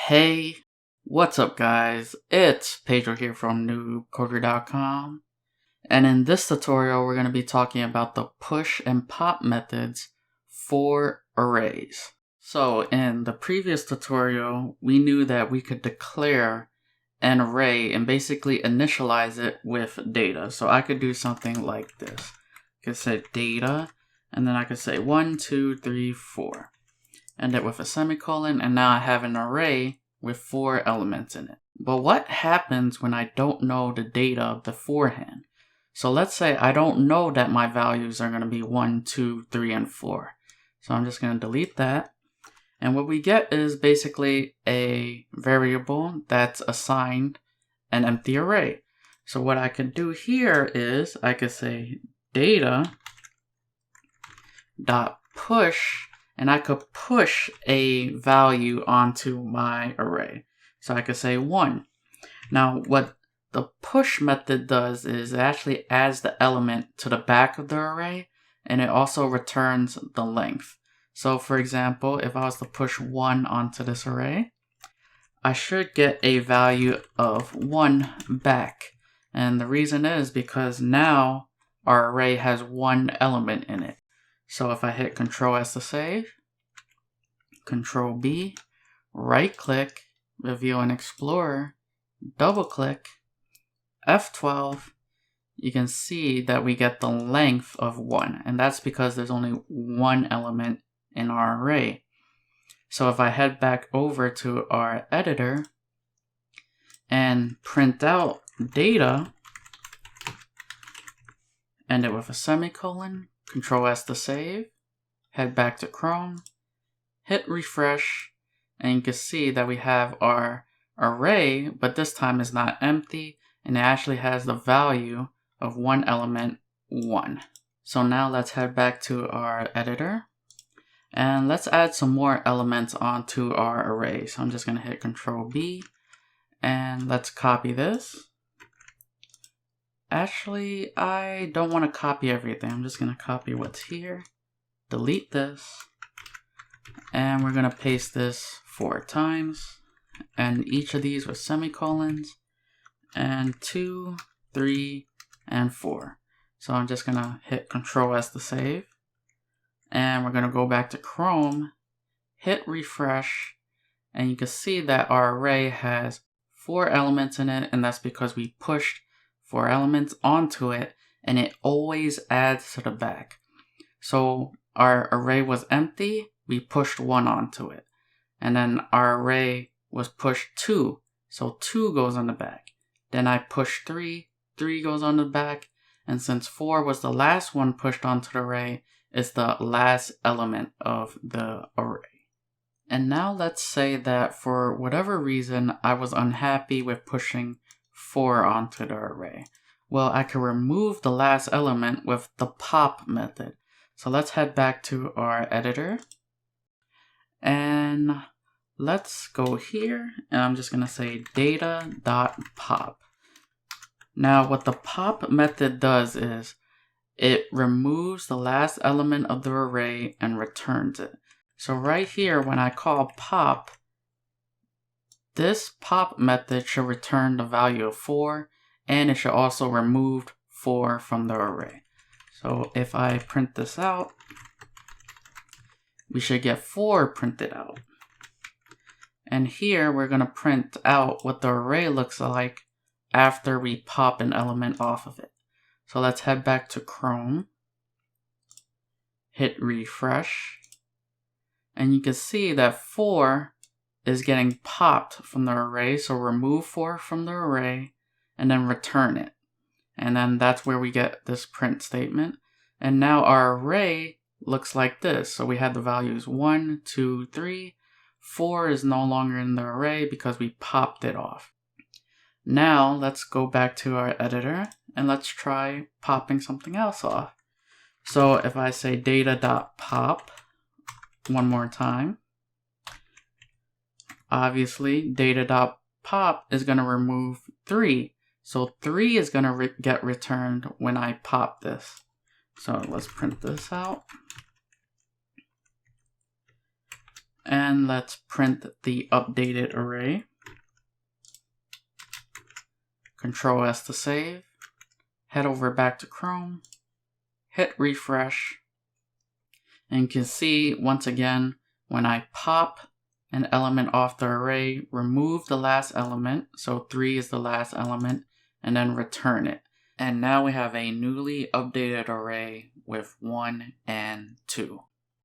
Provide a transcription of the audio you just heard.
Hey, what's up guys? It's Pedro here from noobcoder.com, and in this tutorial we're going to be talking about the push and pop methods for arrays. So in the previous tutorial we knew that we could declare an array and basically initialize it with data. So I could do something like this. I could say data, and then I could say 1, 2, 3, 4. End it with a semicolon, and now I have an array with 4 elements in it. But what happens when I don't know the data beforehand? So let's say I don't know that my values are going to be 1, 2, 3, and 4. So I'm just going to delete that. And what we get is basically a variable that's assigned an empty array. So what I could do here is I could say data dot push, and I could push a value onto my array. So I could say 1. Now what the push method does is it actually adds the element to the back of the array, and it also returns the length. So for example, if I was to push 1 onto this array, I should get a value of 1 back. And the reason is because now our array has 1 element in it. So if I hit Control S to save, Control B, right click, Reveal in Explorer, double click, F12, you can see that we get the length of 1. And that's because there's only 1 element in our array. So if I head back over to our editor and print out data, end it with a semicolon, Control S to save, head back to Chrome, hit refresh, and you can see that we have our array, but this time it's not empty, and it actually has the value of 1 element, 1. So now let's head back to our editor, and let's add some more elements onto our array. So I'm just going to hit Control B, and let's copy this. Actually, I don't want to copy everything. I'm just going to copy what's here, delete this, and we're going to paste this 4 times, and each of these with semicolons, and 2, 3, and 4. So I'm just going to hit Control S to save, and we're going to go back to Chrome, hit refresh, and you can see that our array has 4 elements in it, and that's because we pushed 4 elements onto it, and it always adds to the back. So our array was empty, we pushed 1 onto it. And then our array was pushed 2, so 2 goes on the back. Then I pushed 3, 3 goes on the back. And since 4 was the last one pushed onto the array, it's the last element of the array. And now let's say that for whatever reason, I was unhappy with pushing 4 onto the array. Well, I can remove the last element with the pop method. So let's head back to our editor. And let's go here, and I'm just going to say data.pop. Now what the pop method does is it removes the last element of the array and returns it. So right here, when I call pop, this pop method should return the value of 4, and it should also remove 4 from the array. So if I print this out, we should get 4 printed out. And here we're going to print out what the array looks like after we pop an element off of it. So let's head back to Chrome, hit refresh, and you can see that 4 is getting popped from the array. So remove 4 from the array and then return it. And then that's where we get this print statement. And now our array looks like this. So we had the values 1, 2, 3. 4 is no longer in the array because we popped it off. Now let's go back to our editor and let's try popping something else off. So if I say data.pop one more time, obviously data.pop is going to remove 3. So 3 is going to get returned when I pop this. So let's print this out. And let's print the updated array. Control S to save. Head over back to Chrome. Hit refresh. And you can see once again, when I pop an element off the array, remove the last element, so 3 is the last element, and then return it. And now we have a newly updated array with 1 and 2.